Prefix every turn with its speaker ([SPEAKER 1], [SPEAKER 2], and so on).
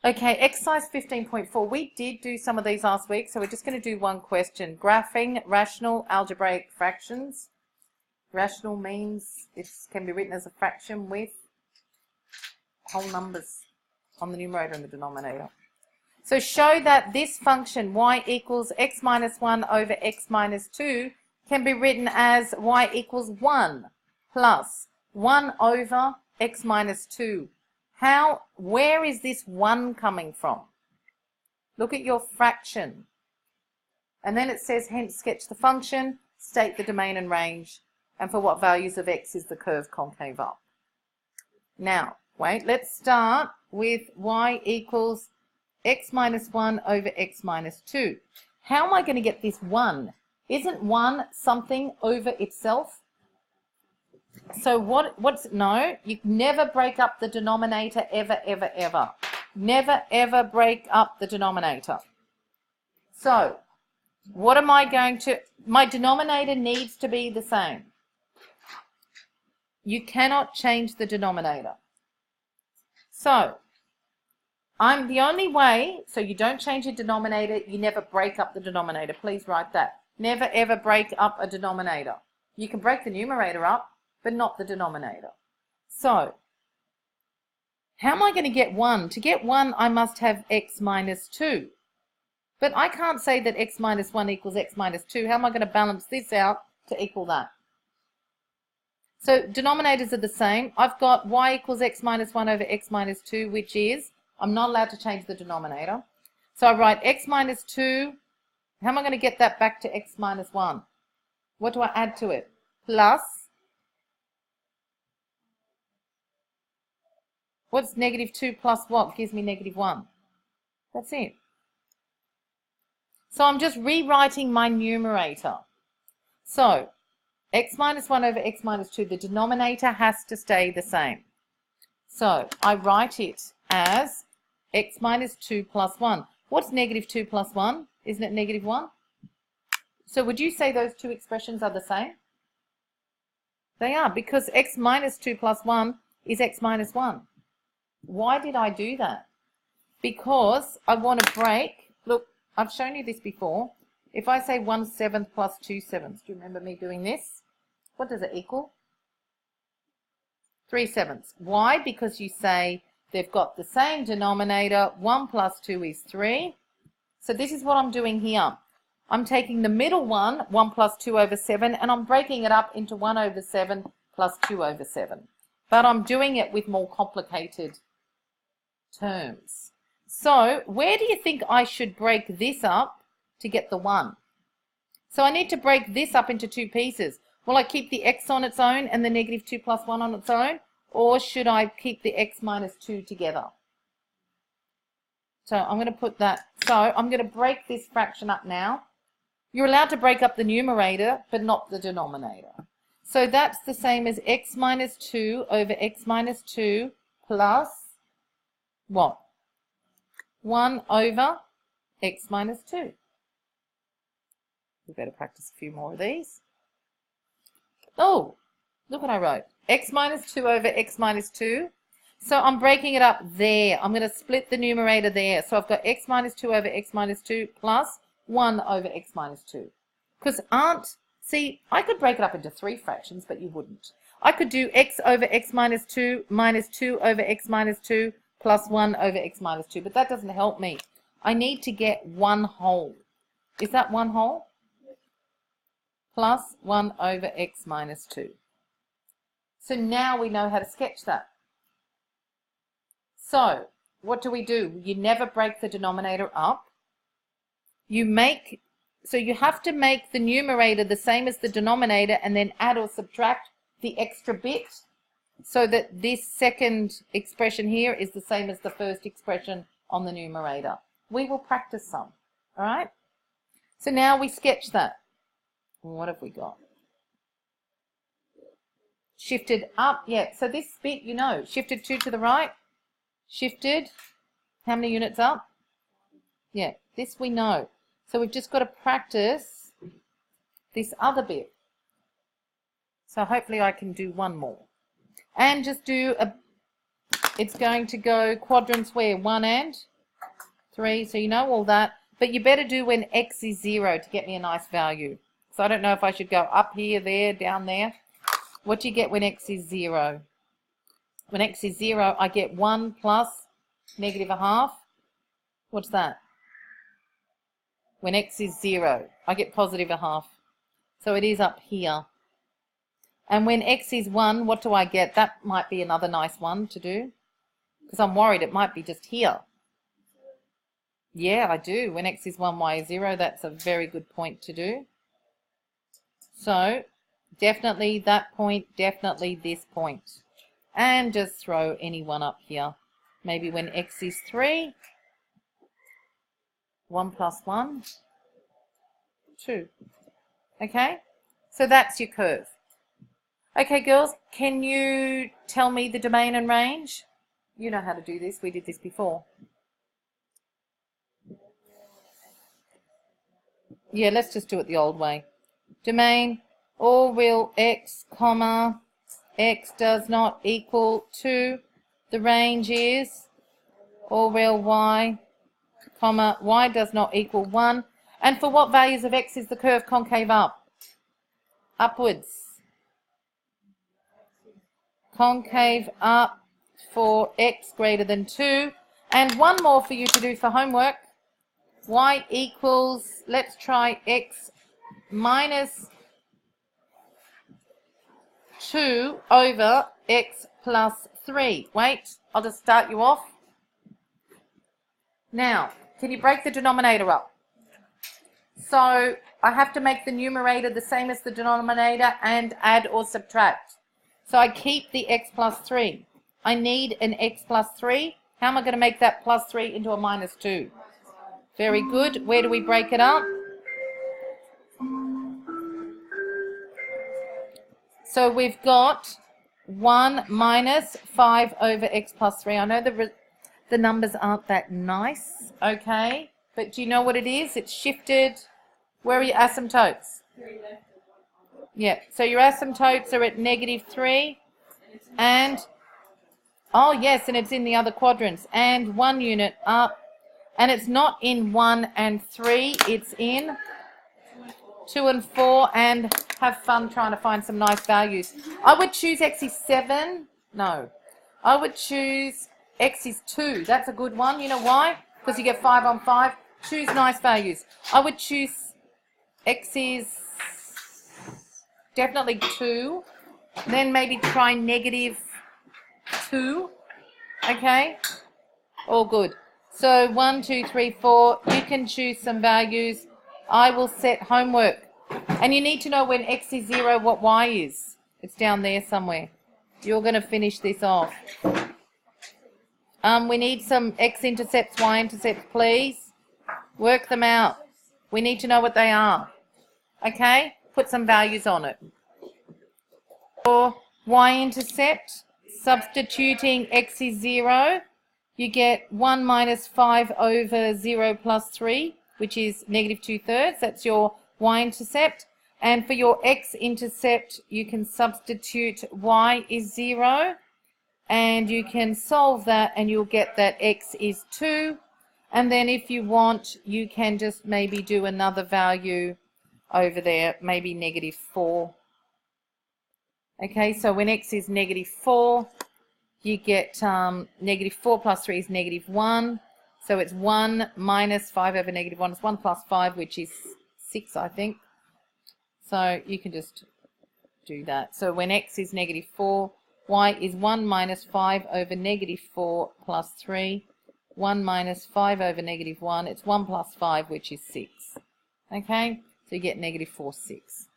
[SPEAKER 1] Okay, exercise 15.4. We did do some of these last week, so we're just going to do one question. Graphing rational algebraic fractions. Rational means it can be written as a fraction with whole numbers on the numerator and the denominator. So show that this function y equals x minus 1 over x minus 2 can be written as y equals 1 plus 1 over x minus 2. Where is this 1 coming from? Look at your fraction. And then it says, hence sketch the function, state the domain and range, and for what values of x is the curve concave up. Now, wait, let's start with y equals x minus 1 over x minus 2. How am I going to get this 1? Isn't 1 something over itself? So no, you never break up the denominator ever, ever, ever. Never, ever break up the denominator. So, what am I going to, my denominator needs to be the same. You cannot change the denominator. So, I'm the only way, so you don't change your denominator, you never break up the denominator. Please write that. Never, ever break up a denominator. You can break the numerator up, but not the denominator. So, how am I going to get 1? To get 1, I must have x minus 2. But I can't say that x minus 1 equals x minus 2. How am I going to balance this out to equal that? So, denominators are the same. I've got y equals x minus 1 over x minus 2, which is, I'm not allowed to change the denominator. So, I write x minus 2. How am I going to get that back to x minus 1? What do I add to it? Plus, what's negative 2 plus what gives me negative 1? That's it. So I'm just rewriting my numerator. So x minus 1 over x minus 2, the denominator has to stay the same. So I write it as x minus 2 plus 1. What's negative 2 plus 1? Isn't it negative 1? So would you say those two expressions are the same? They are, because x minus 2 plus 1 is x minus 1. Why did I do that? Because I want to break, look, I've shown you this before. If I say 1/7 plus 2/7, do you remember me doing this? What does it equal? 3/7. Why? Because you say they've got the same denominator, 1 plus 2 is 3. So this is what I'm doing here. I'm taking the middle one, 1 plus 2 over 7, and I'm breaking it up into 1 over 7 plus 2 over 7. But I'm doing it with more complicated terms. So where do you think I should break this up to get the 1? So I need to break this up into two pieces. Will I keep the x on its own and the negative 2 plus 1 on its own? Or should I keep the x minus 2 together? So I'm going to put that. So I'm going to break this fraction up now. You're allowed to break up the numerator, but not the denominator. So that's the same as x minus 2 over x minus 2 plus what? 1 over x minus 2. We better practice a few more of these. Oh, look what I wrote. X minus 2 over x minus 2. So I'm breaking it up there. I'm going to split the numerator there. So I've got x minus 2 over x minus 2 plus 1 over x minus 2. Because see, I could break it up into 3 fractions, but you wouldn't. I could do x over x minus 2 minus 2 over x minus 2 plus 1 over x minus 2, but that doesn't help me. I need to get 1 whole. Is that 1 whole? Plus 1 over x minus 2. So now we know how to sketch that. So what do? You never break the denominator up. So you have to make the numerator the same as the denominator and then add or subtract the extra bit, so that this second expression here is the same as the first expression on the numerator. We will practice some, all right? So now we sketch that. What have we got? Shifted up, yeah. So this bit, you know, shifted 2 to the right, shifted, how many units up? Yeah, this we know. So we've just got to practice this other bit. So hopefully I can do one more. And just do it's going to go quadrants where? 1 and 3. So you know all that. But you better do when x is 0 to get me a nice value. So I don't know if I should go up here, there, down there. What do you get when x is 0? When x is 0, I get 1 plus negative a half. What's that? When x is 0, I get positive a half. So it is up here. And when x is 1, what do I get? That might be another nice one to do. Because I'm worried it might be just here. Yeah, I do. When x is 1, y is 0, that's a very good point to do. So, definitely that point, definitely this point. And just throw any one up here. Maybe when x is 3, 1 plus 1, 2. Okay? So that's your curve. Okay, girls, can you tell me the domain and range? You know how to do this. We did this before. Yeah, let's just do it the old way. Domain, or will x, comma, x does not equal 2. The range is, or will y, comma, y does not equal 1. And for what values of x is the curve concave up? Upwards. Concave up for x greater than 2. And one more for you to do for homework. Y equals, let's try x minus 2 over x plus 3. Wait, I'll just start you off. Now, can you break the denominator up? So I have to make the numerator the same as the denominator and add or subtract. So I keep the x plus 3. I need an x plus 3. How am I going to make that plus 3 into a minus 2? Very good. Where do we break it up? So we've got 1 minus 5 over x plus 3. I know the numbers aren't that nice, okay? But do you know what it is? It's shifted. Where are your asymptotes? Yeah, so your asymptotes are at -3. And, oh yes, and it's in the other quadrants. And 1 unit up. And it's not in 1 and 3. It's in 2 and 4. And have fun trying to find some nice values. I would choose x is 7. No. I would choose x is 2. That's a good one. You know why? Because you get 5 on 5. Choose nice values. I would choose x is definitely 2. Then maybe try -2. Okay? All good. So 1, 2, 3, 4. You can choose some values. I will set homework. And you need to know when x is 0 what y is. It's down there somewhere. You're going to finish this off. We need some x-intercepts, y-intercepts, please. Work them out. We need to know what they are. Okay? Put some values on it. For y-intercept, substituting x is 0, you get 1 minus 5 over 0 plus 3, which is -2/3. That's your y-intercept. And for your x-intercept, you can substitute y is 0. And you can solve that and you'll get that x is 2. And then if you want, you can just maybe do another value over there, maybe -4. Okay, so when x is -4, you get -4 plus 3 is -1. So it's 1 minus 5 over -1 is 1 plus 5, which is 6, I think. So you can just do that. So when x is -4, y is 1 minus 5 over -4 plus 3. 1 minus 5 over -1. It's 1 plus 5, which is 6. Okay? So you get -4, 6.